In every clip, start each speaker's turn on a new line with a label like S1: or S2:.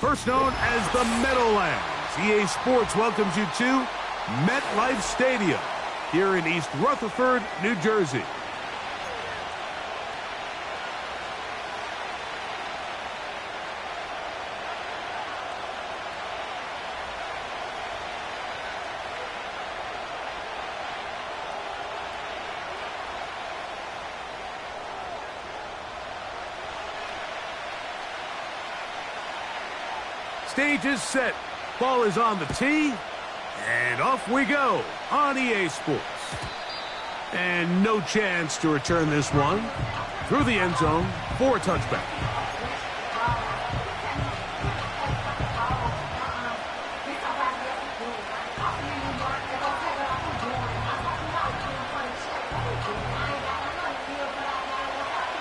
S1: First known as the Meadowlands, EA Sports welcomes you to MetLife Stadium here in East Rutherford, New Jersey. Stage is set. Ball is on the tee. And off we go on EA Sports. And no chance to return this one. Through the end zone for a touchback.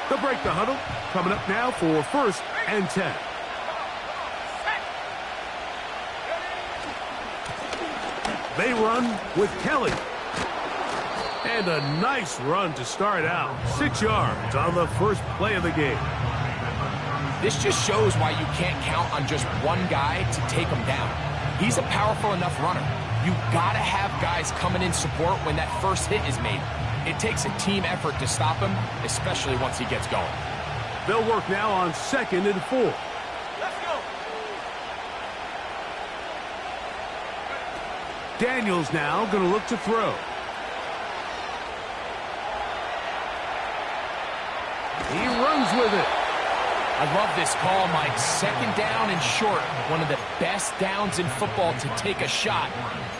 S1: They'll break the huddle. Coming up now for 1st and 10. They run with Kelly. And a nice run to start out. 6 yards on the first play of the game.
S2: This just shows why you can't count on just one guy to take him down. He's a powerful enough runner. You gotta have guys coming in support when that first hit is made. It takes a team effort to stop him, especially once he gets going.
S1: They'll work now on 2nd and 4. Daniels now going to look to throw. He runs with it.
S2: I love this call, Mike. 2nd down and short. One of the best downs in football to take a shot.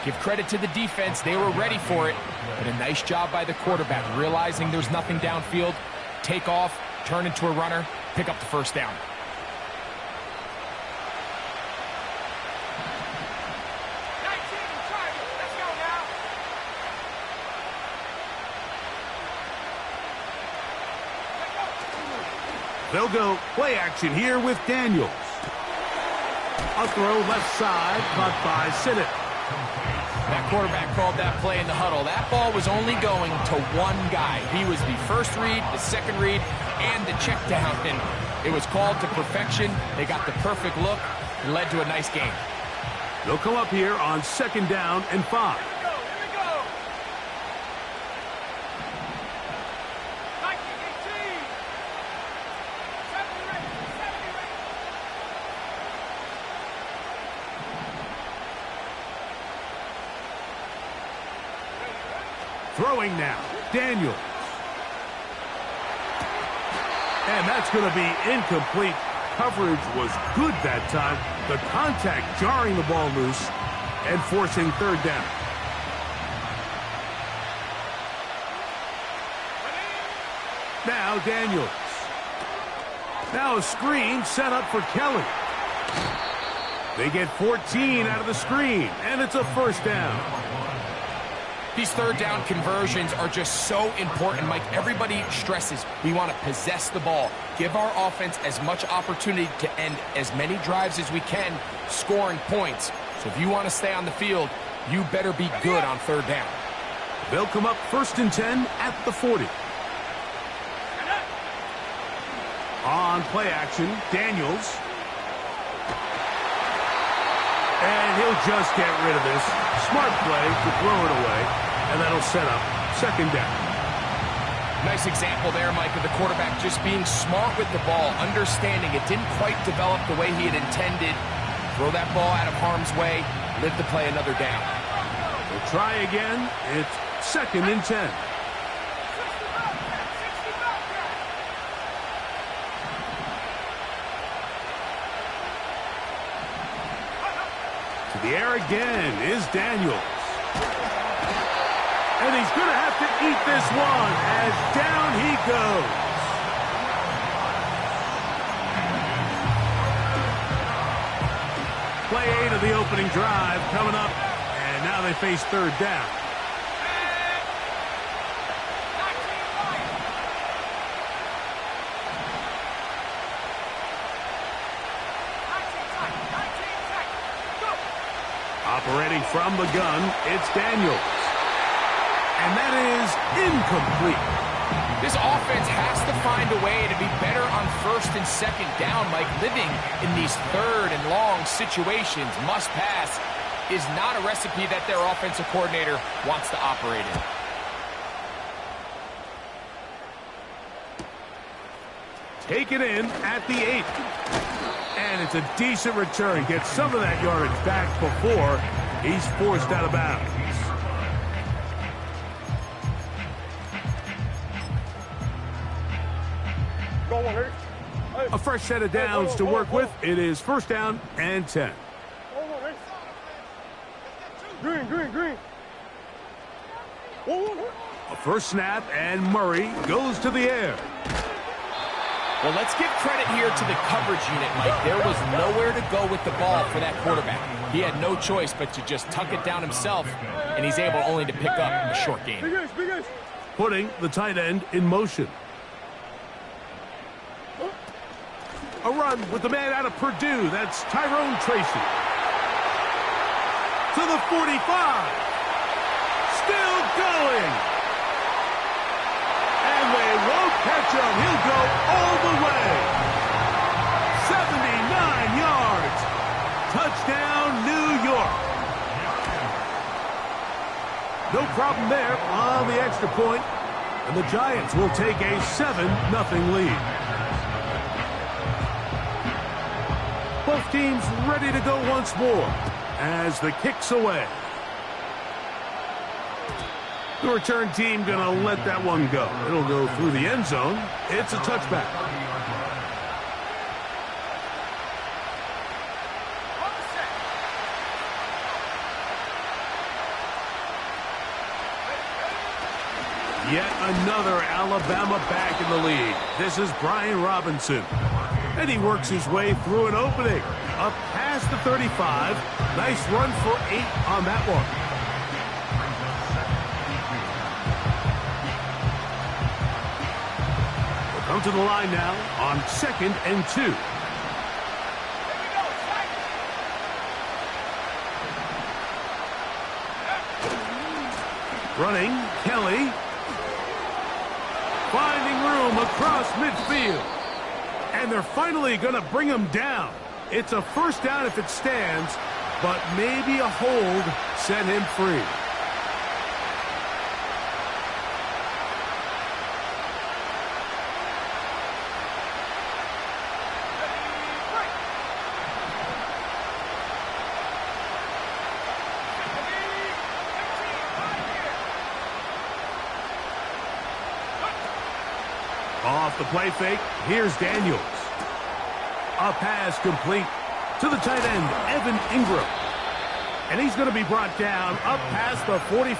S2: Give credit to the defense. They were ready for it. But a nice job by the quarterback, realizing there's nothing downfield. Take off, turn into a runner, pick up the 1st down.
S1: They'll go play action here with Daniels. A throw left side, caught by Sinnott.
S2: That quarterback called that play in the huddle. That ball was only going to one guy. He was the first read, the second read, and the check down. And it was called to perfection. They got the perfect look. It led to a nice game.
S1: They'll come up here on 2nd down and 5. Throwing now, Daniels. And that's going to be incomplete. Coverage was good that time. The contact jarring the ball loose and forcing 3rd down. Now Daniels. Now a screen set up for Kelly. They get 14 out of the screen, and it's a 1st down.
S2: These 3rd down conversions are just so important, Mike. Everybody stresses we want to possess the ball, give our offense as much opportunity to end as many drives as we can, scoring points. So if you want to stay on the field, you better be good on 3rd down.
S1: They'll come up 1st and 10 at the 40. On play action, Daniels. And he'll just get rid of this. Smart play to throw it away, and that'll set up 2nd down.
S2: Nice example there, Mike, of the quarterback just being smart with the ball, understanding it didn't quite develop the way he had intended. Throw that ball out of harm's way, live to play another down.
S1: We'll try again. It's 2nd and 10. To the air again is Daniels. And he's going to have to eat this one as down he goes. Play 8 of the opening drive coming up, and now they face 3rd down. Operating from the gun, it's Daniels. And that is incomplete.
S2: This offense has to find a way to be better on first and second down, Mike. Living in these third and long situations, must pass, is not a recipe that their offensive coordinator wants to operate in.
S1: Take it in at the 8. And it's a decent return. Gets some of that yardage back before he's forced out of bounds. A fresh set of downs to work with. It is first down and 10.
S3: Green.
S1: A first snap, and Murray goes to the air.
S2: Well, let's give credit here to the coverage unit, Mike. There was nowhere to go with the ball for that quarterback. He had no choice but to just tuck it down himself, and he's able only to pick up a short gain.
S1: Putting the tight end in motion. A run with the man out of Purdue. That's Tyrone Tracy. To the 45. Still going. And they won't catch him. He'll go all the way. 79 yards. Touchdown, New York. No problem there on the extra point. And the Giants will take a 7-0 lead. Both teams ready to go once more as the kick's away. The return team going to let that one go. It'll go through the end zone. It's a touchback. Yet another Alabama back in the lead. This is Brian Robinson. And he works his way through an opening. Up past the 35. Nice run for 8 on that one. We'll come to the line now on 2nd and 2. Running, Kelly. Finding room across midfield. And they're finally going to bring him down. It's a first down if it stands, but maybe a hold set him free. Off the play fake, here's Daniels. A pass complete to the tight end, Evan Ingram. And he's going to be brought down up past the 45.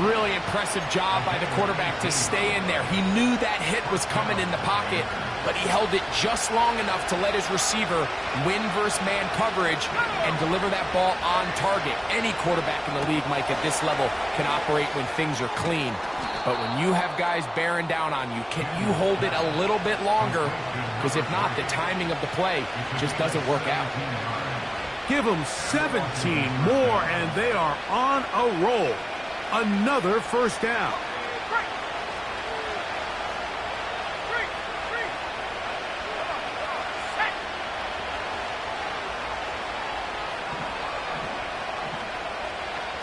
S2: Really impressive job by the quarterback to stay in there. He knew that hit was coming in the pocket, but he held it just long enough to let his receiver win versus man coverage and deliver that ball on target. Any quarterback in the league, Mike, at this level can operate when things are clean. But when you have guys bearing down on you, can you hold it a little bit longer? Because if not, the timing of the play just doesn't work out.
S1: Give them 17 more, and they are on a roll. Another first down.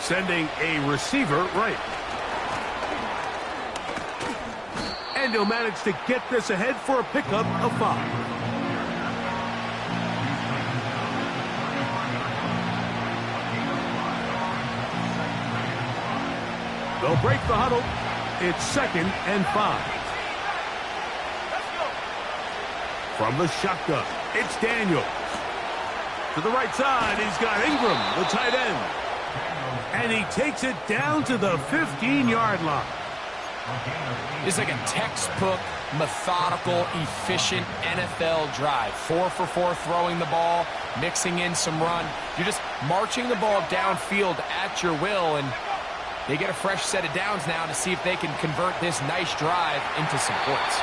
S1: Sending a receiver right. And he'll manage to get this ahead for a pickup of 5. They'll break the huddle. It's 2nd and 5. From the shotgun, it's Daniels. To the right side, he's got Ingram, the tight end. And he takes it down to the 15-yard line.
S2: It's like a textbook, methodical, efficient NFL drive. 4 for 4 throwing the ball, mixing in some run. You're just marching the ball downfield at your will, and they get a fresh set of downs now to see if they can convert this nice drive into some points.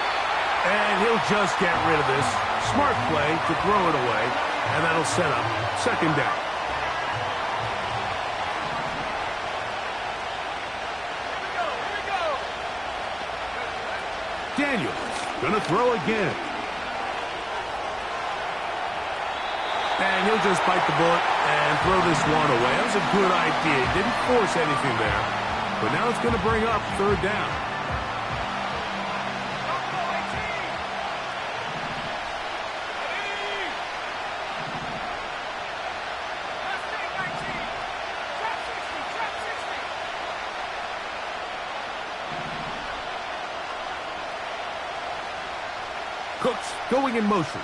S1: And he'll just get rid of this. Smart play to throw it away, and that'll set up 2nd down. Daniels going to throw again. And he'll just bite the bullet and throw this one away. That was a good idea. He didn't force anything there. But now it's going to bring up third down. Cooks going in motion.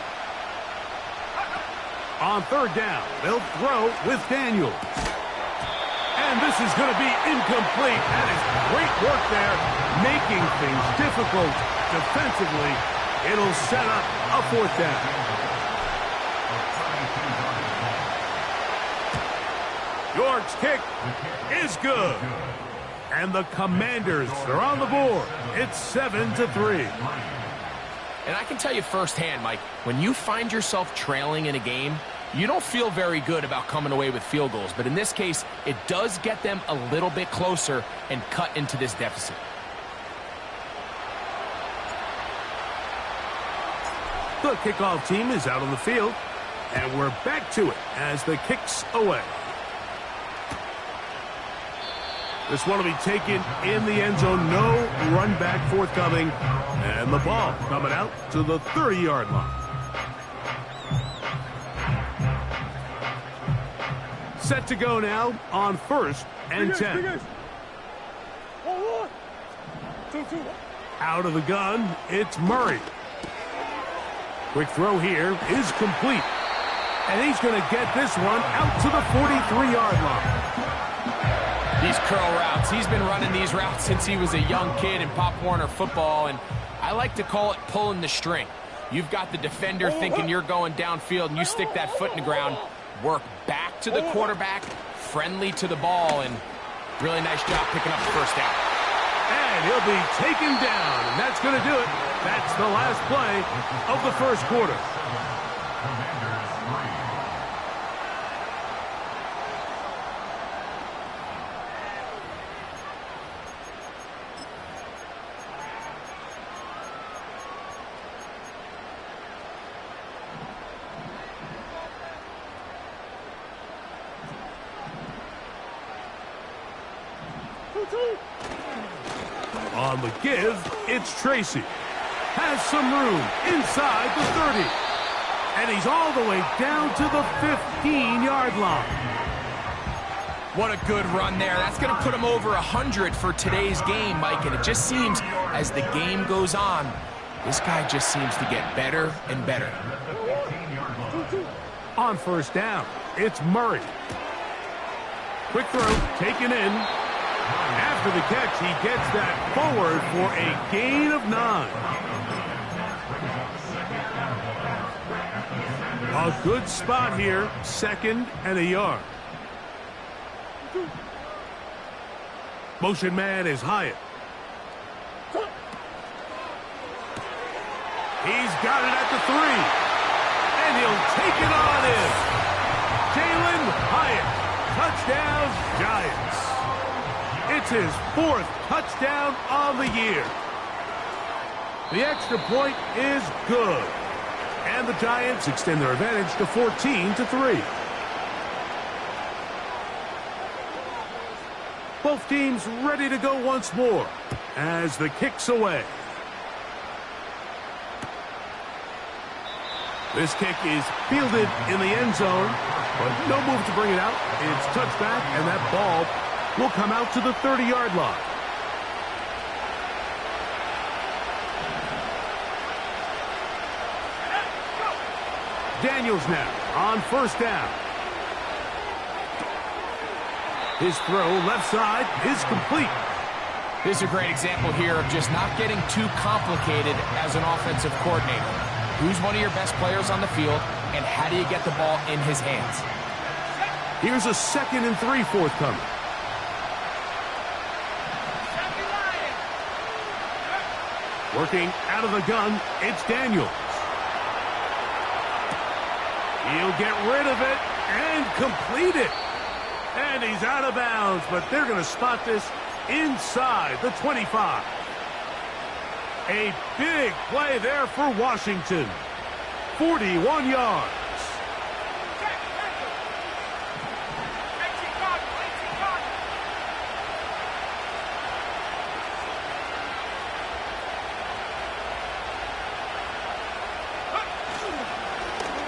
S1: On third down, they'll throw with Daniels. And this is going to be incomplete. That is great work there, making things difficult defensively. It'll set up a fourth down. York's kick is good. And the Commanders are on the board. It's 7-3.
S2: And I can tell you firsthand, Mike, when you find yourself trailing in a game, you don't feel very good about coming away with field goals. But in this case, it does get them a little bit closer and cut into this deficit.
S1: The kickoff team is out on the field, and we're back to it as the kick's away. This one will be taken in the end zone. No run back forthcoming. And the ball coming out to the 30-yard line. Set to go now on 1st and 10. Out of the gun, it's Murray. Quick throw here is complete. And he's going to get this one out to the 43-yard line.
S2: These curl routes, he's been running these routes since he was a young kid in Pop Warner football, and I like to call it pulling the string. You've got the defender thinking you're going downfield, and you stick that foot in the ground, work back to the quarterback, friendly to the ball, and really nice job picking up the first down.
S1: And he'll be taken down, and that's going to do it. That's the last play of the first quarter. On the give, it's Tracy. Has some room inside the 30. And he's all the way down to the 15-yard line.
S2: What a good run there. That's going to put him over 100 for today's game, Mike. And it just seems as the game goes on, this guy just seems to get better and better.
S1: On first down, it's Murray. Quick throw, taken in. After the catch, he gets that forward for a gain of 9. A good spot here, 2nd and a yard. Motion man is Hyatt. He's got it at the 3. And he'll take it on in. Jalen Hyatt. Touchdown, Giants. It's his 4th touchdown on the year. The extra point is good. And the Giants extend their advantage to 14-3. Both teams ready to go once more as the kick's away. This kick is fielded in the end zone, but no move to bring it out. It's touchback, and that ball will come out to the 30-yard line. Daniels now on first down. His throw left side is complete.
S2: This is a great example here of just not getting too complicated as an offensive coordinator. Who's one of your best players on the field, and how do you get the ball in his hands?
S1: Here's a 2nd and 3 forthcoming. Working out of the gun, it's Daniels. He'll get rid of it and complete it. And he's out of bounds, but they're going to spot this inside the 25. A big play there for Washington. 41 yards.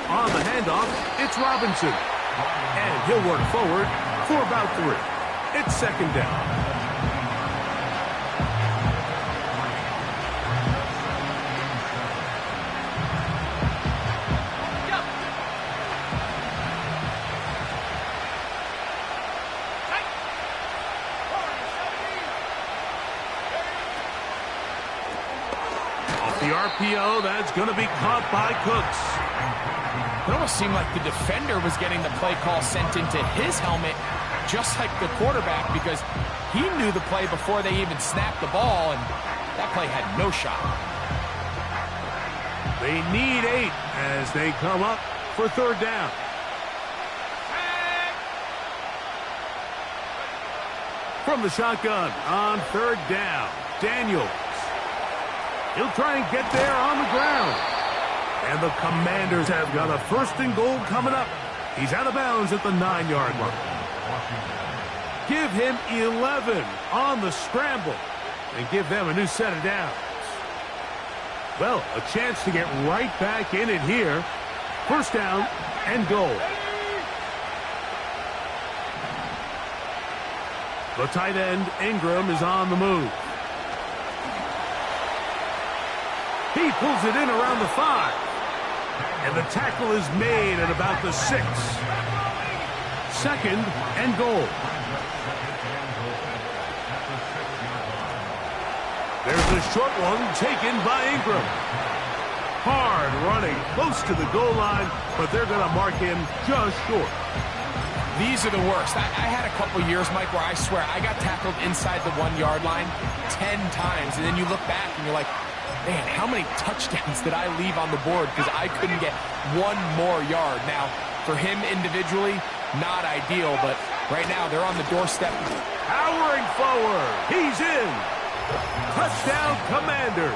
S1: On the handoff, it's Robinson. And he'll work forward for about 3. It's second down. Off the RPO, that's going to be caught by Cooks.
S2: It almost seemed like the defender was getting the play call sent into his helmet, just like the quarterback, because he knew the play before they even snapped the ball, and that play had no shot.
S1: They need 8 as they come up for third down. From the shotgun on third down, Daniels. He'll try and get there on the ground. And the Commanders have got a 1st and goal coming up. He's out of bounds at the 9-yard line. Give him 11 on the scramble and give them a new set of downs. Well, a chance to get right back in it here. 1st down and goal. The tight end, Ingram, is on the move. He pulls it in around the 5. And the tackle is made at about the 6. 2nd and goal. There's a short one taken by Ingram. Hard running close to the goal line, but they're going to mark him just short.
S2: These are the worst. I had a couple years, Mike, where I swear I got tackled inside the 1-yard line 10 times, and then you look back and you're like, man, how many touchdowns did I leave on the board because I couldn't get 1 more yard? Now, for him individually, not ideal, but right now they're on the doorstep.
S1: Powering forward. He's in. Touchdown, Commanders.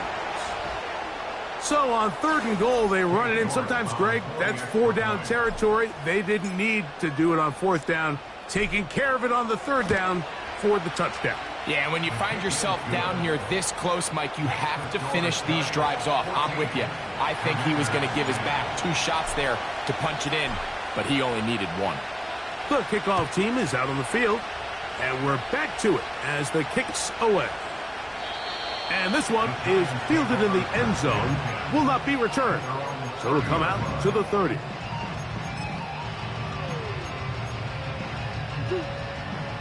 S1: So on 3rd and goal, they run it in. Sometimes, Greg, that's 4-down territory. They didn't need to do it on 4th down. Taking care of it on the 3rd down for the touchdown.
S2: Yeah, when you find yourself down here this close, Mike, you have to finish these drives off. I'm with you. I think he was going to give his back 2 shots there to punch it in, but he only needed 1.
S1: The kickoff team is out on the field, and we're back to it as the kick's away. And this one is fielded in the end zone, will not be returned. So it'll come out to the 30.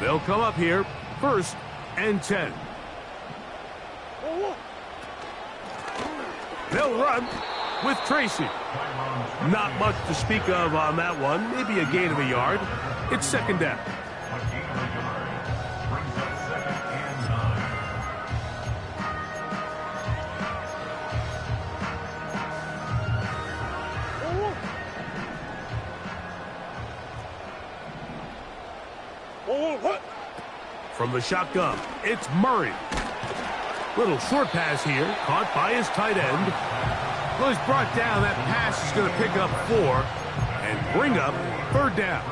S1: They'll come up here, 1st and 10. They'll run with Tracy. Not much to speak of on that one. Maybe a gain of a yard. It's 2nd down. From the shotgun, it's Murray. Little short pass here, caught by his tight end. Well, he's brought down. That pass is going to pick up 4 and bring up 3rd down.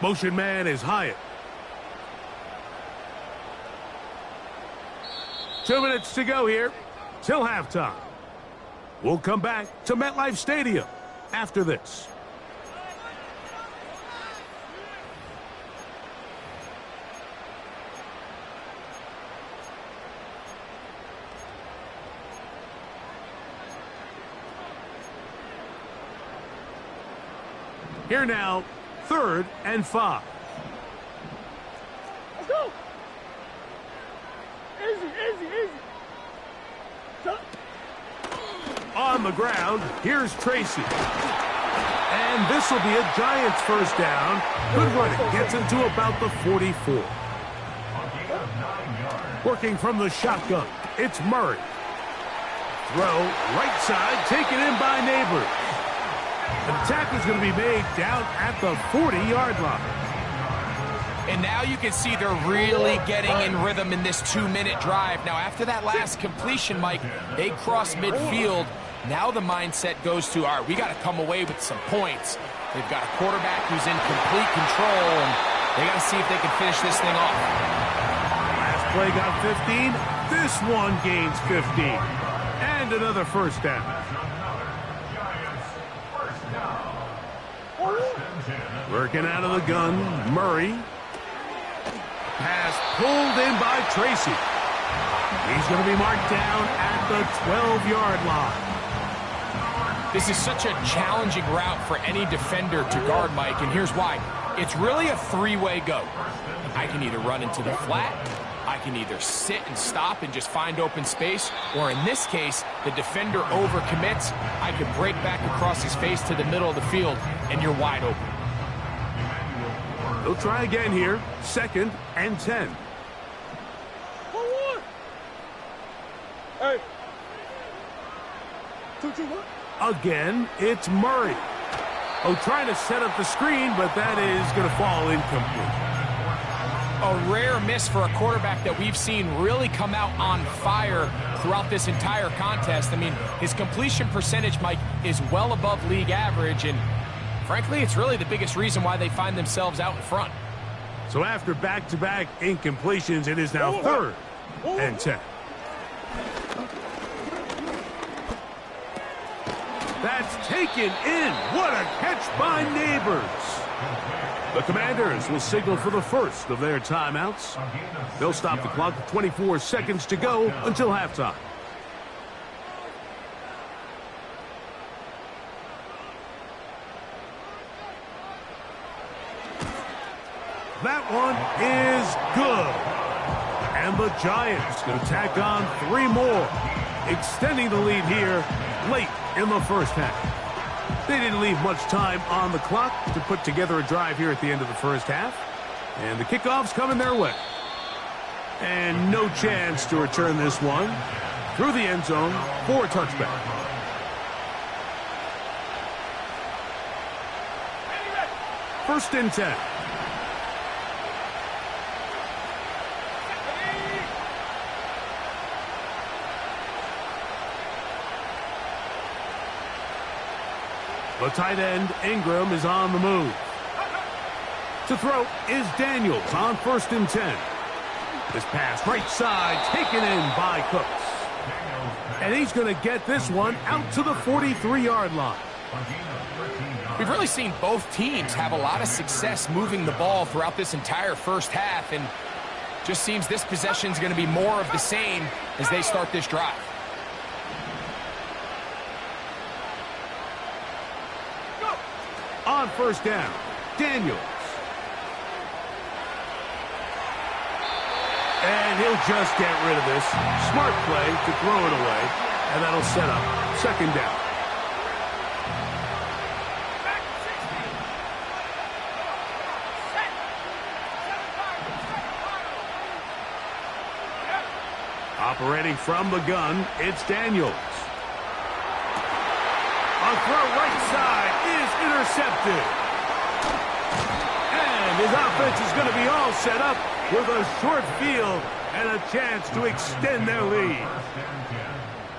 S1: Motion man is Hyatt. 2 minutes to go here till halftime. We'll come back to MetLife Stadium after this. Here now, 3rd and 5.
S3: Let's go. Easy.
S1: On the ground, here's Tracy. And this will be a Giants 1st down. Good running, gets him to about the 44. Working from the shotgun, it's Murray. Throw, right side, taken in by Neighbors. tackle is going to be made down at the 40-yard line.
S2: And now you can see they're really getting in rhythm in this 2-minute drive. Now, after that last completion, Mike, they cross midfield. Now the mindset goes to, all right, we got to come away with some points. They've got a quarterback who's in complete control, and they got to see if they can finish this thing off.
S1: Last play got 15. This one gains 15. And another first down. Working out of the gun, Murray. Pass pulled in by Tracy. He's going to be marked down at the 12-yard line.
S2: This is such a challenging route for any defender to guard, Mike, and here's why. It's really a three-way go. I can either run into the flat, I can either sit and stop and just find open space, or in this case, the defender overcommits. I could break back across his face to the middle of the field, and you're wide open.
S1: They'll try again here. 2nd and 10.
S3: Hey. 2-2-1.
S1: Again, it's Murray. Oh, trying to set up the screen, but that is going to fall incomplete.
S2: A rare miss for a quarterback that we've seen really come out on fire throughout this entire contest. I mean, his completion percentage, Mike, is well above league average, and frankly, it's really the biggest reason why they find themselves out in front.
S1: So after back-to-back incompletions, it is now 3rd and 10. That's taken in. What a catch by Neighbors. The Commanders will signal for the first of their timeouts. They'll stop the clock with 24 seconds to go until halftime. That one is good. And the Giants going to tack on 3 more, extending the lead here late in the first half. They didn't leave much time on the clock to put together a drive here at the end of the first half. And the kickoff's coming their way. And no chance to return this one through the end zone for a touchback. First and 10. The tight end, Ingram, is on the move. To throw is Daniels on 1st and 10. This pass right side taken in by Cooks. And he's going to get this one out to the 43-yard line.
S2: We've really seen both teams have a lot of success moving the ball throughout this entire first half, and just seems this possession is going to be more of the same as they start this drive.
S1: On 1st down, Daniels. And he'll just get rid of this. Smart play to throw it away, and that'll set up 2nd down. Operating from the gun, it's Daniels. A throw right side is intercepted. And his offense is going to be all set up with a short field and a chance to extend their lead.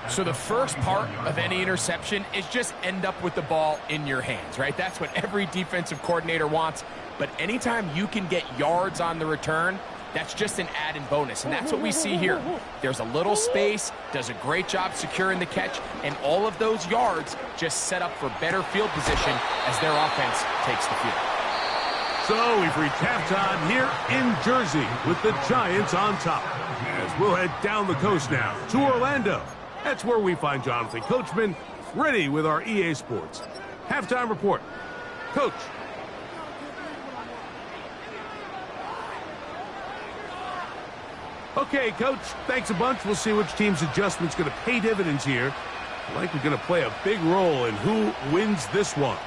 S2: So the first part of any interception is just end up with the ball in your hands, right? That's what every defensive coordinator wants. But anytime you can get yards on the return, that's just an added bonus, and that's what we see here. There's a little space, does a great job securing the catch, and all of those yards just set up for better field position as their offense takes the field.
S1: So we've reached halftime here in Jersey with the Giants on top. As we'll head down the coast now to Orlando. That's where we find Jonathan Coachman ready with our EA Sports halftime report. Coach. Okay, Coach, thanks a bunch. We'll see which team's adjustment's going to pay dividends here. Likely going to play a big role in who wins this one.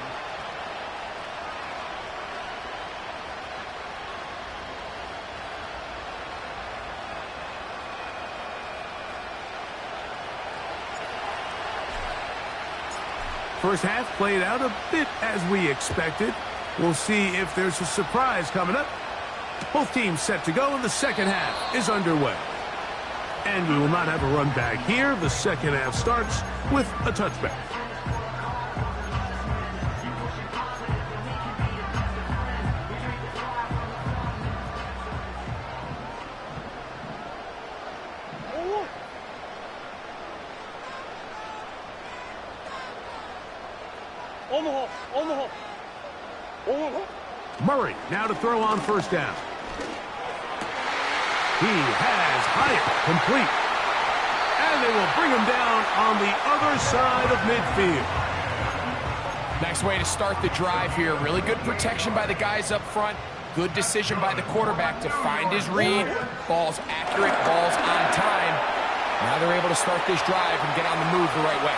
S1: First half played out a bit as we expected. We'll see if there's a surprise coming up. Both teams set to go, and the second half is underway. And we will not have a run back here. The second half starts with a touchback. Murray now to throw on first down. He has Hyatt complete. And they will bring him down on the other side of midfield.
S2: Nice way to start the drive here. Really good protection by the guys up front. Good decision by the quarterback to find his read. Ball's accurate, ball's on time. Now they're able to start this drive and get on the move the right way.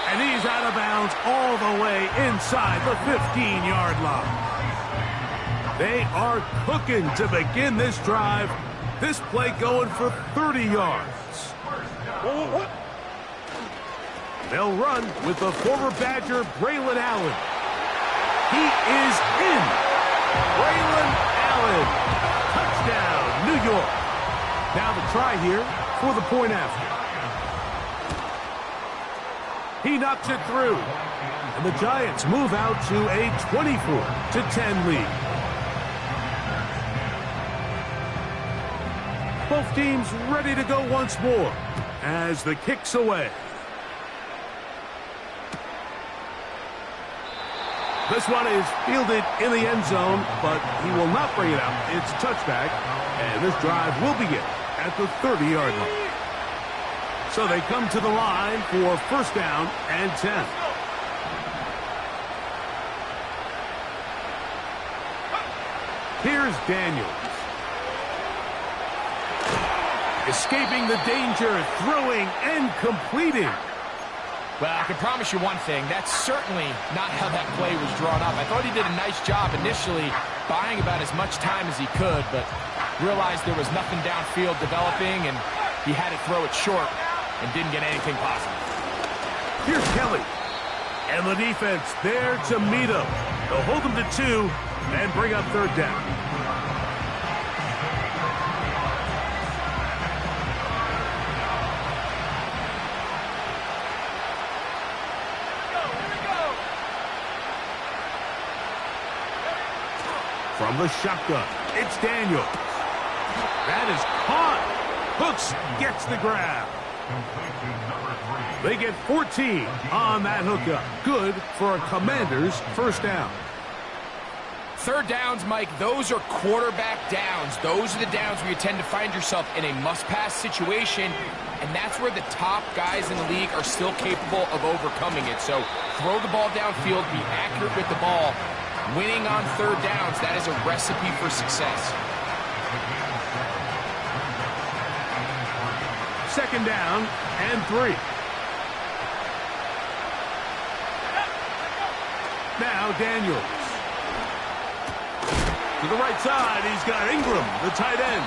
S1: And he's out of bounds all the way inside the 15-yard line. They are cooking to begin this drive. This play going for 30 yards. They'll run with the former Badger, Braylon Allen. He is in. Braylon Allen. Touchdown, New York. Now the try here for the point after. He knocks it through. And the Giants move out to a 24-10 lead. Both teams ready to go once more as the kick's away. This one is fielded in the end zone, but he will not bring it out. It's a touchback, and this drive will begin at the 30-yard line. So they come to the line for first down and 10. Here's Daniels. Escaping the danger, throwing and completing.
S2: Well, I can promise you one thing. That's certainly not how that play was drawn up. I thought he did a nice job initially buying about as much time as he could, but realized there was nothing downfield developing, and he had to throw it short and didn't get anything possible.
S1: Here's Kelly. And the defense there to meet him. They'll hold him to 2 and bring up third down. From the shotgun, it's Daniels. That is caught. Hooks gets the grab. They get 14 on that hookup. Good for a Commander's first down.
S2: Third downs, Mike, those are quarterback downs. Those are the downs where you tend to find yourself in a must-pass situation, and that's where the top guys in the league are still capable of overcoming it. So throw the ball downfield, be accurate with the ball. Winning on third downs, that is a recipe for success.
S1: Second down and 3. Now Daniels. To the right side, he's got Ingram, the tight end.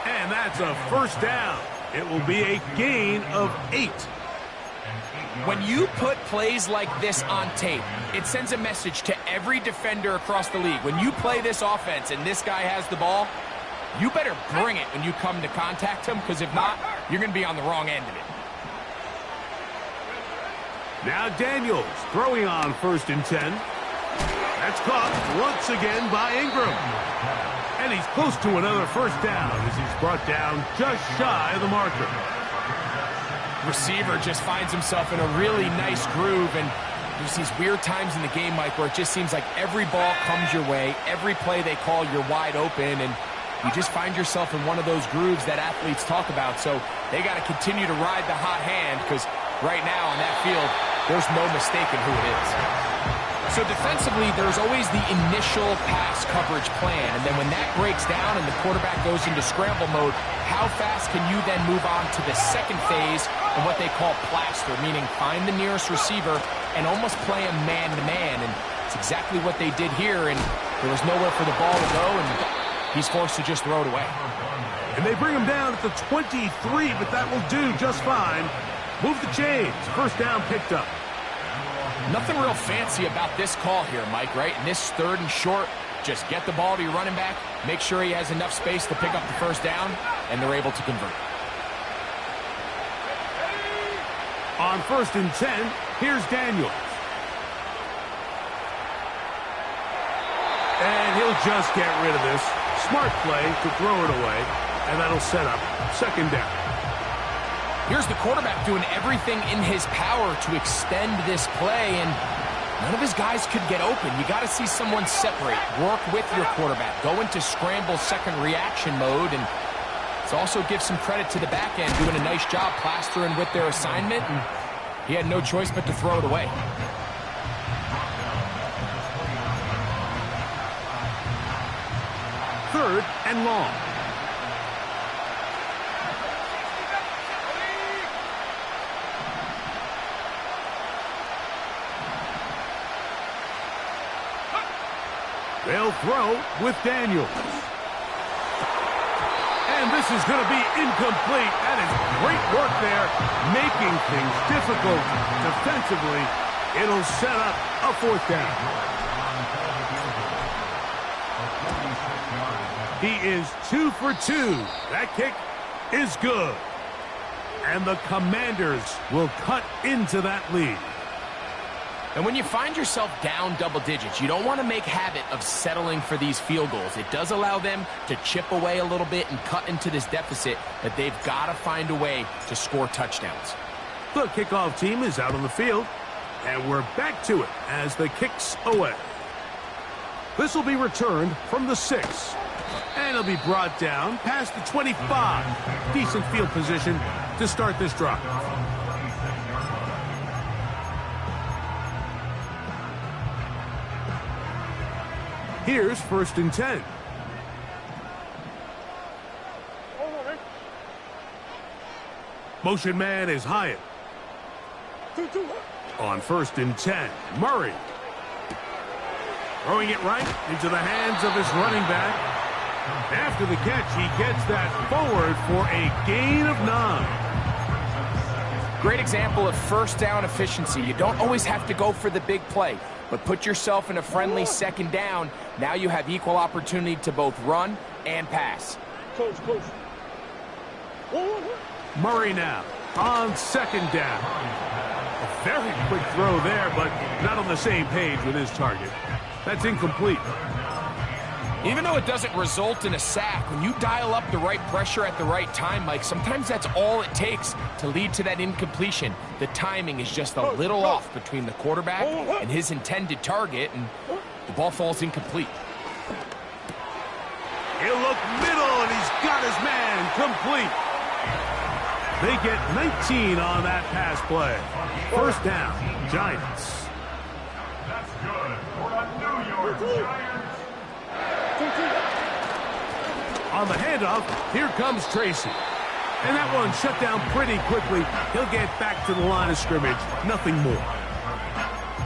S1: And that's a first down. It will be a gain of 8.
S2: When you put plays like this on tape, it sends a message to every defender across the league. When you play this offense and this guy has the ball, you better bring it when you come to contact him, because if not, you're going to be on the wrong end of it.
S1: Now Daniels throwing on first and 10. That's caught once again by Ingram. And he's close to another first down as he's brought down just shy of the marker.
S2: Receiver just finds himself in a really nice groove, and there's these weird times in the game, Mike, where it just seems like every ball comes your way, every play they call, you're wide open, and you just find yourself in one of those grooves that athletes talk about. So they got to continue to ride the hot hand, because right now on that field, there's no mistaking who it is. So defensively, there's always the initial pass coverage plan, and then when that breaks down and the quarterback goes into scramble mode, how fast can you then move on to the second phase and what they call plaster, meaning find the nearest receiver and almost play him man-to-man, and it's exactly what they did here, and there was nowhere for the ball to go, and he's forced to just throw it away.
S1: And they bring him down at the 23, but that will do just fine. Move the chains. First down picked up.
S2: Nothing real fancy about this call here, Mike, right? In this 3rd and short, just get the ball to your running back, make sure he has enough space to pick up the first down, and they're able to convert.
S1: On 1st and 10, here's Daniels. And he'll just get rid of this. Smart play to throw it away, and that'll set up 2nd down.
S2: Here's the quarterback doing everything in his power to extend this play, and none of his guys could get open. You got to see someone separate, work with your quarterback, go into scramble second reaction mode, and let's also give some credit to the back end doing a nice job plastering with their assignment, and he had no choice but to throw it away.
S1: Third and long. They'll throw with Daniels. And this is going to be incomplete. That is great work there, making things difficult defensively. It'll set up a 4th down. He is 2 for 2. That kick is good. And the Commanders will cut into that lead.
S2: And when you find yourself down double digits, you don't want to make habit of settling for these field goals. It does allow them to chip away a little bit and cut into this deficit, but they've got to find a way to score touchdowns.
S1: The kickoff team is out on the field, and we're back to it as the kick's away. This will be returned from the 6. And it'll be brought down past the 25. Decent field position to start this drive. Here's 1st and 10. Motion man is Hyatt. On 1st and 10, Murray. Throwing it right into the hands of his running back. After the catch, he gets that forward for a gain of 9.
S2: Great example of 1st down efficiency. You don't always have to go for the big play, but put yourself in a friendly 2nd down. Now you have equal opportunity to both run and pass.
S3: Close.
S1: Murray now on 2nd down. A very quick throw there, but not on the same page with his target. That's incomplete.
S2: Even though it doesn't result in a sack, when you dial up the right pressure at the right time, Mike, sometimes that's all it takes to lead to that incompletion. The timing is just a little off between the quarterback and his intended target, and the ball falls incomplete.
S1: He'll look middle, and he's got his man complete. They get 19 on that pass play. 1st down, Giants.
S4: That's good for a New York Giants.
S1: On the handoff, here comes Tracy. And that one shut down pretty quickly. He'll get back to the line of scrimmage. Nothing more.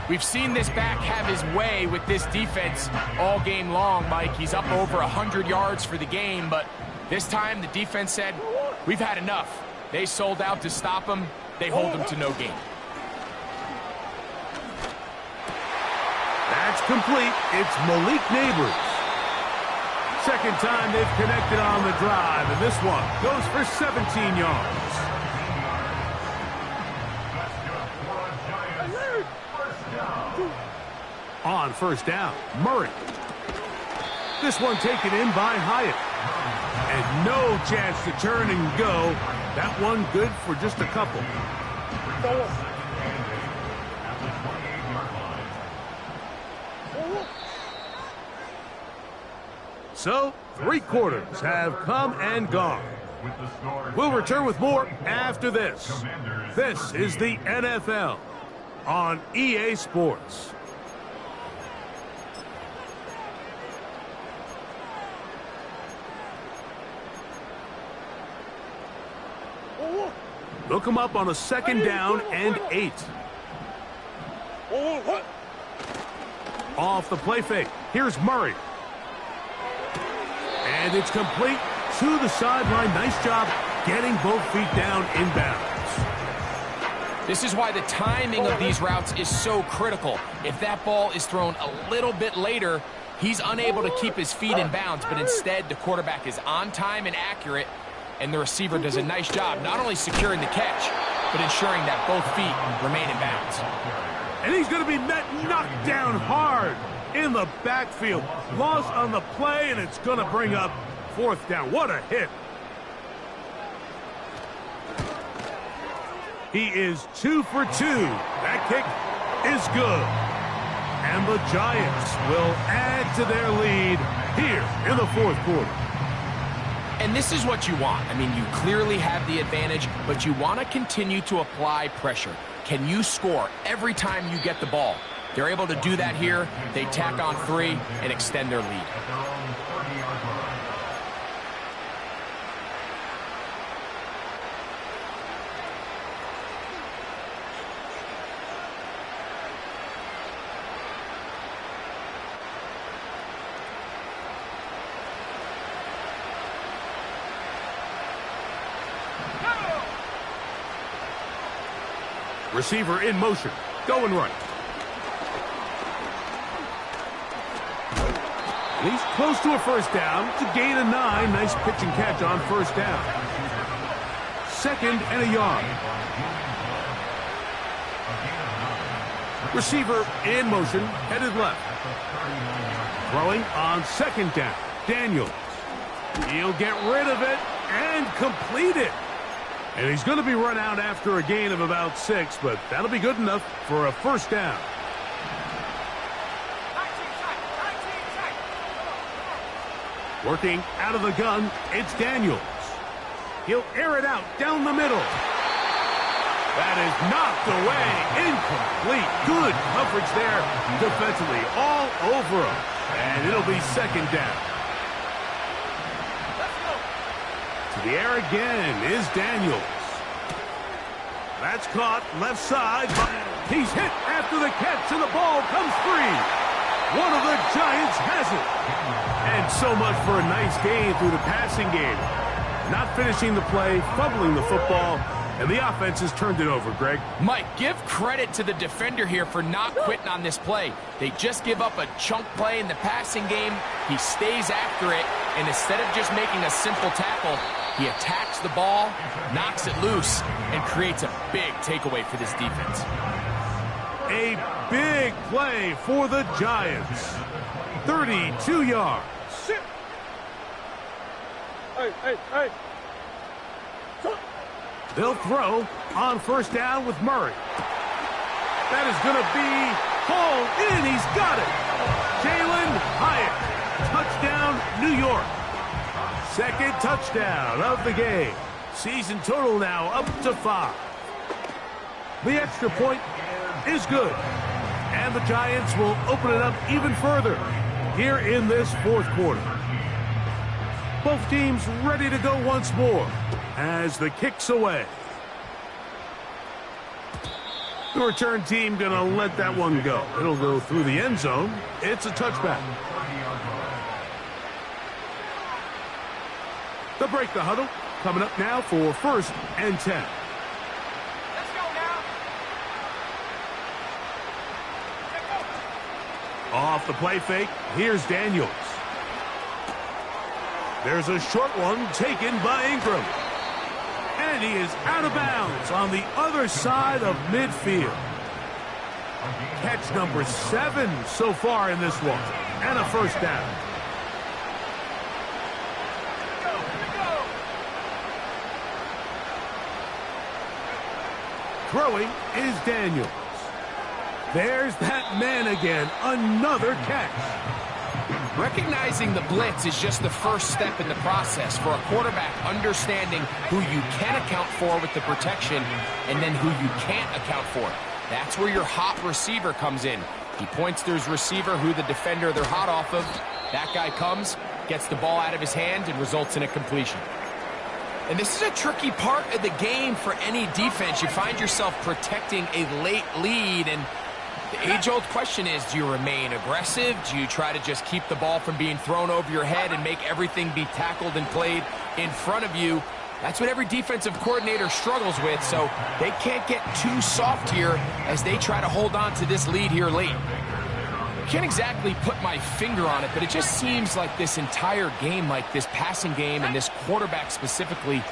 S2: We've seen this back have his way with this defense all game long, Mike. He's up over 100 yards for the game, but this time the defense said, we've had enough. They sold out to stop him. They hold him to no gain.
S1: That's complete. It's Malik Neighbors. 2nd time they've connected on the drive, and this one goes for 17 yards. On 1st down, Murray. This one taken in by Hyatt. And no chance to turn and go. That one good for just a couple. So, 3 quarters have come and gone. We'll return with more after this. This is the NFL on EA Sports. They'll come up on a 2nd down and 8. Off the play fake. Here's Murray. And it's complete to the sideline. Nice job getting both feet down inbounds.
S2: This is why the timing of these routes is so critical. If that ball is thrown a little bit later, he's unable to keep his feet in bounds, but instead the quarterback is on time and accurate, and the receiver does a nice job not only securing the catch, but ensuring that both feet remain in bounds.
S1: And he's going to be knocked down hard in the backfield. Loss on the play, and it's going to bring up fourth down. What a hit. He is 2 for 2. That kick is good. And the Giants will add to their lead here in the fourth quarter.
S2: And this is what you want. I mean, you clearly have the advantage, but you want to continue to apply pressure. Can you score every time you get the ball? They're able to do that here. They tack on 3 and extend their lead.
S1: Receiver in motion, going right. And he's close to a first down. It's a gain of 9. Nice pitch and catch on first down. 2nd and a yard. Receiver in motion, headed left. Throwing on 2nd down. Daniels. He'll get rid of it and complete it. And he's going to be run out after a gain of about 6, but that'll be good enough for a first down. Working out of the gun, it's Daniels. He'll air it out down the middle. That is knocked away, incomplete. Good coverage there defensively, all over him. And it'll be 2nd down. To the air again is Daniels. That's caught left side. He's hit after the catch, and the ball comes free. One of the Giants has it. And so much for a nice gain through the passing game. Not finishing the play, fumbling the football, and the offense has turned it over, Greg.
S2: Mike, give credit to the defender here for not quitting on this play. They just give up a chunk play in the passing game. He stays after it, and instead of just making a simple tackle, he attacks the ball, knocks it loose, and creates a big takeaway for this defense.
S1: A big play for the Giants. 32 yards.
S3: Hey.
S1: They'll throw on first down with Murray. That is going to be hauled in. He's got it. Jalen Hyatt. Touchdown, New York. 2nd touchdown of the game. Season total now up to 5. The extra point is good. And the Giants will open it up even further here in this fourth quarter. Both teams ready to go once more as the kick's away. The return team going to let that one go. It'll go through the end zone. It's a touchback. They'll break the huddle. Coming up now for 1st and 10.
S3: Let's go now.
S1: Off the play fake, here's Daniels. There's a short one taken by Ingram. And he is out of bounds on the other side of midfield. Catch number 7 so far in this one. And a first down. Throwing is Daniels. There's that man again. Another catch.
S2: Recognizing the blitz is just the first step in the process for a quarterback understanding who you can account for with the protection and then who you can't account for. That's where your hot receiver comes in. He points to his receiver who the defender they're hot off of. That guy comes, gets the ball out of his hand, and results in a completion. And this is a tricky part of the game for any defense. You find yourself protecting a late lead, and the age-old question is, do you remain aggressive? Do you try to just keep the ball from being thrown over your head and make everything be tackled and played in front of you? That's what every defensive coordinator struggles with, so they can't get too soft here as they try to hold on to this lead here late. Can't exactly put my finger on it, but it just seems like this entire game, like this passing game and this quarterback specifically,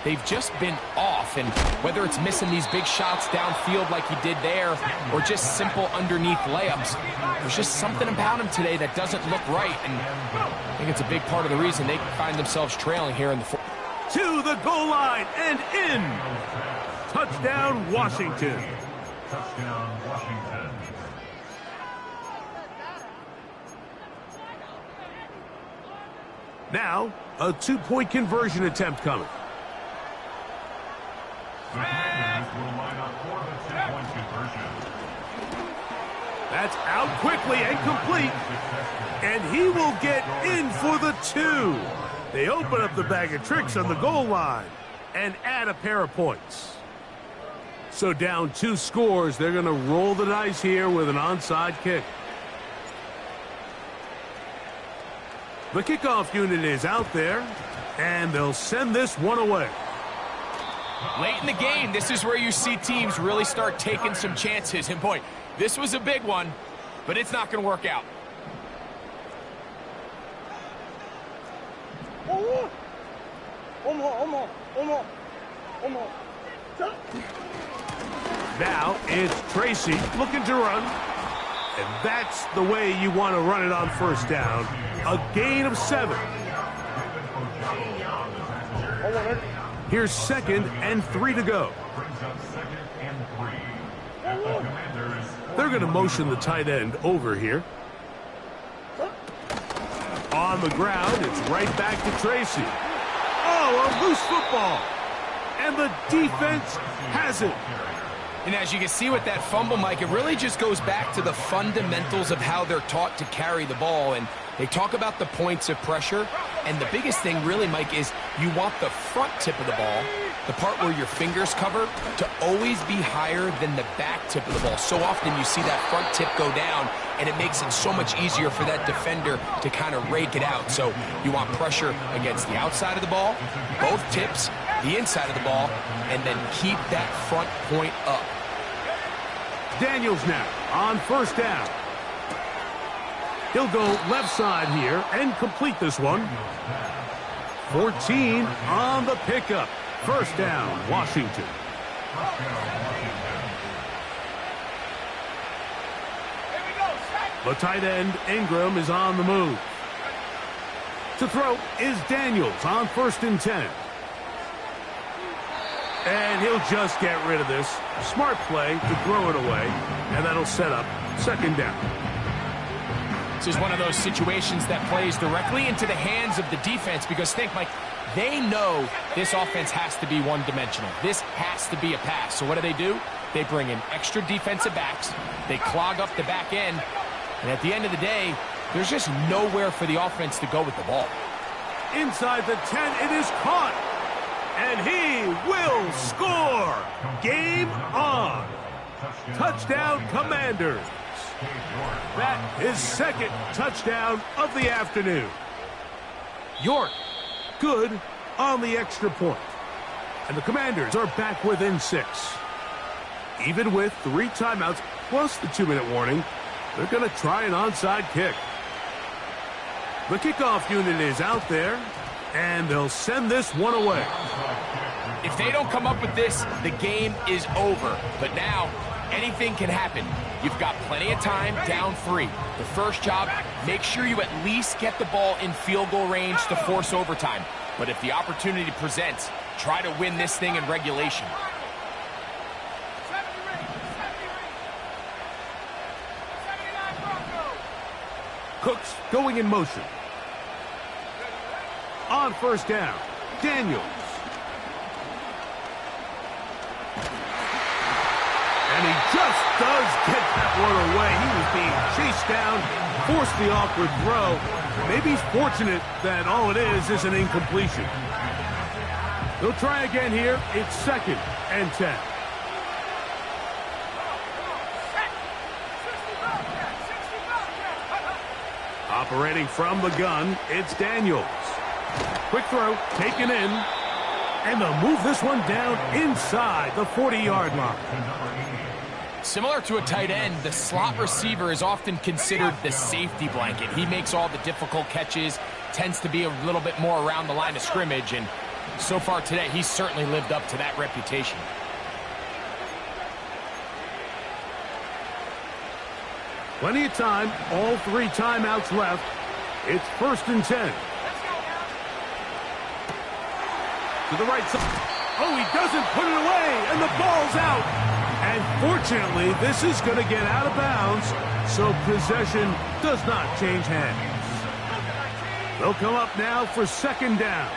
S2: they've just been off. And whether it's missing these big shots downfield like he did there or just simple underneath layups, there's just something about him today that doesn't look right. And I think it's a big part of the reason they find themselves trailing here in the fourth.
S1: To the goal line and in. Touchdown, Washington.
S4: Touchdown, Washington.
S1: Now, a two-point conversion attempt coming.
S4: The Commanders will line up for the two-point conversion.
S1: That's out quickly and complete. And he will get in for the 2. They open up the bag of tricks on the goal line and add a pair of points. So down 2 scores, they're going to roll the dice here with an onside kick. The kickoff unit is out there, and they'll send this one away.
S2: Late in the game, this is where you see teams really start taking some chances. And boy, this was a big one, but it's not going to work out.
S1: Now it's Tracy looking to run. And that's the way you want to run it on first down. A gain of 7. Here's 2nd and 3 to go. They're going to motion the tight end over here. On the ground, it's right back to Tracy. Oh, a loose football. And the defense has it.
S2: And as you can see with that fumble, Mike, it really just goes back to the fundamentals of how they're taught to carry the ball. And they talk about the points of pressure. And the biggest thing really, Mike, is you want the front tip of the ball, the part where your fingers cover, to always be higher than the back tip of the ball. So often you see that front tip go down, and it makes it so much easier for that defender to kind of rake it out. So you want pressure against the outside of the ball, both tips, the inside of the ball, and then keep that front point up.
S1: Daniels now on first down. He'll go left side here and complete this one. 14 on the pickup. First down, Washington. The tight end, Ingram, is on the move. To throw is Daniels on 1st and 10. And he'll just get rid of this. Smart play to throw it away, and that'll set up 2nd down.
S2: This is one of those situations that plays directly into the hands of the defense because think, Mike, they know this offense has to be one-dimensional. This has to be a pass. So what do? They bring in extra defensive backs. They clog up the back end. And at the end of the day, there's just nowhere for the offense to go with the ball.
S1: Inside the 10, it is caught. And he will score. Game on. Touchdown, Commanders. That is 2nd touchdown of the afternoon. York, good on the extra point. And the Commanders are back within 6. Even with 3 timeouts plus the 2-minute warning, they're going to try an onside kick. The kickoff unit is out there, and they'll send this one away.
S2: If they don't come up with this, the game is over. But now, anything can happen. You've got plenty of time, down 3. The first job, make sure you at least get the ball in field goal range to force overtime. But if the opportunity presents, try to win this thing in regulation.
S1: Cooks going in motion. On first down, Daniels. And he just does get that one away. He was being chased down, forced the awkward throw. Maybe he's fortunate that all it is an incompletion. They'll try again here. It's 2nd and 10. Operating from the gun, it's Daniels. Quick throw, taken in. And they'll move this one down inside the 40-yard line.
S2: Similar to a tight end, the slot receiver is often considered the safety blanket. He makes all the difficult catches, tends to be a little bit more around the line of scrimmage, and so far today, he's certainly lived up to that reputation.
S1: Plenty of time, all 3 timeouts left. It's 1st and 10. To the right side. Oh, he doesn't put it away, and the ball's out. And fortunately, this is going to get out of bounds, so possession does not change hands. They'll come up now for 2nd down.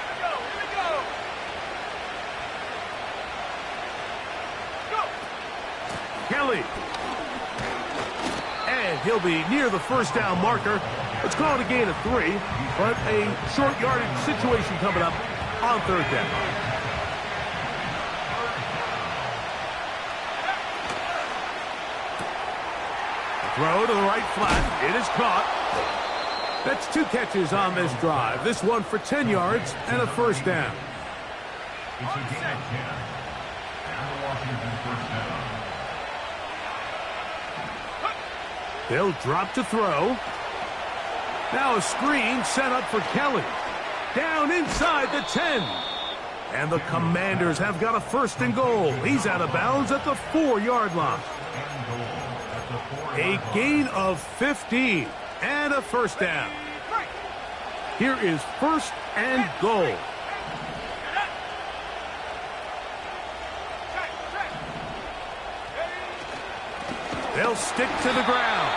S1: Kelly. And he'll be near the 1st down marker. Let's call it a gain of 3, but a short yardage situation coming up on 3rd down. Throw to the right flat. It is caught. That's 2 catches on this drive. This one for 10 yards and a 1st down.
S4: It's a gain of 10. And the Washington 1st down.
S1: They'll drop to throw. Now a screen set up for Kelly. Down inside the 10. And the Commanders have got a 1st and goal. He's out of bounds at the 4-yard line. A gain of 15 and a 1st down. Here is 1st and goal. They'll stick to the ground.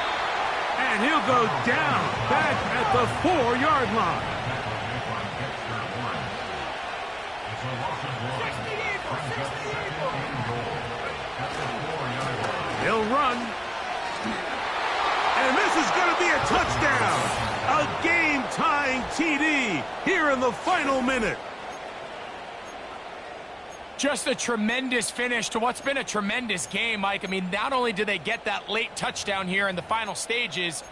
S1: And he'll go down back at the 4-yard line. He'll run. And this is going to be a touchdown. A game-tying TD here in the final minute.
S2: Just a tremendous finish to what's been a tremendous game, Mike. I mean, not only do they get that late touchdown here in the final stages,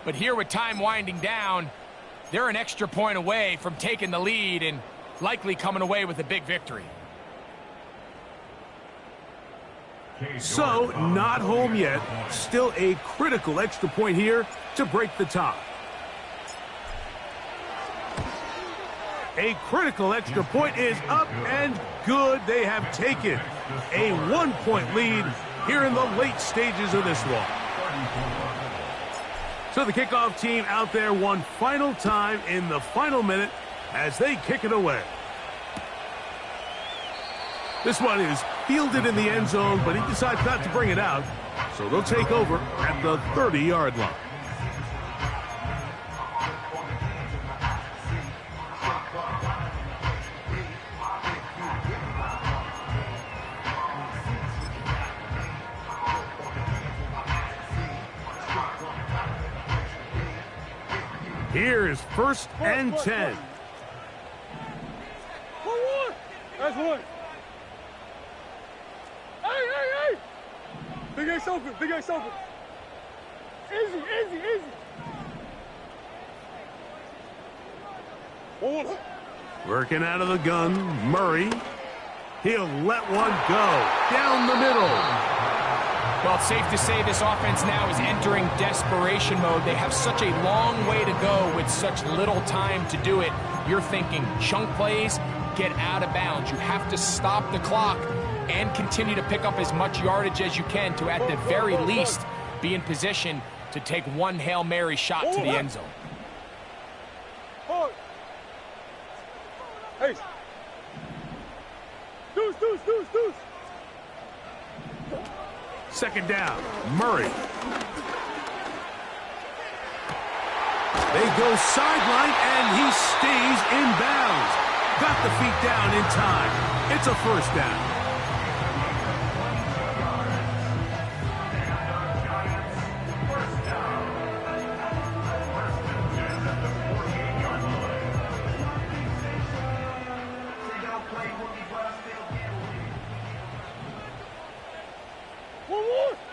S2: but here with time winding down, they're an extra point away from taking the lead and likely coming away with a big victory.
S1: So, not home yet. Still a critical extra point here to break the tie. A critical extra point is up and good. They have taken a 1-point lead here in the late stages of this one. So the kickoff team out there one final time in the final minute as they kick it away. This one is fielded in the end zone, but he decides not to bring it out. So they'll take over at the 30-yard line. Here is 1st and 10.
S3: That's one. Hey! Big Ace open. Easy. Hold.
S1: Working out of the gun, Murray. He'll let one go down the middle.
S2: Well, it's safe to say this offense now is entering desperation mode. They have such a long way to go with such little time to do it. You're thinking chunk plays, get out of bounds. You have to stop the clock and continue to pick up as much yardage as you can to, at the very least, be in position to take one Hail Mary shot to the end zone.
S3: Hey. Deuce.
S1: 2nd down, Murray. They go sideline, and he stays in bounds. Got the feet down in time. It's a 1st down.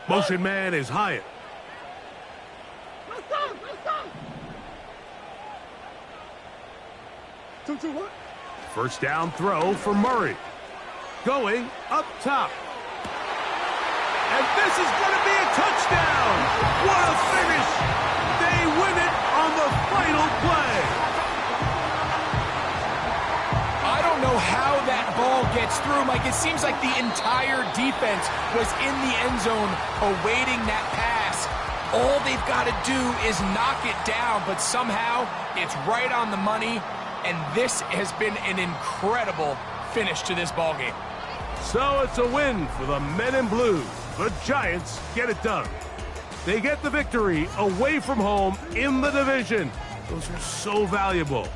S1: Motion man is Hyatt.
S3: Let's go. 2-2 what?
S1: First down throw for Murray. Going up top. And this is going to be a touchdown. What a finish. They win it on the final play.
S2: I don't know how that ball gets through, Mike. It seems like the entire defense was in the end zone awaiting that pass. All they've got to do is knock it down, but somehow it's right on the money, and this has been an incredible finish to this ballgame.
S1: So it's a win for the Men in Blue. The Giants get it done. They get the victory away from home in the division. Those are so valuable.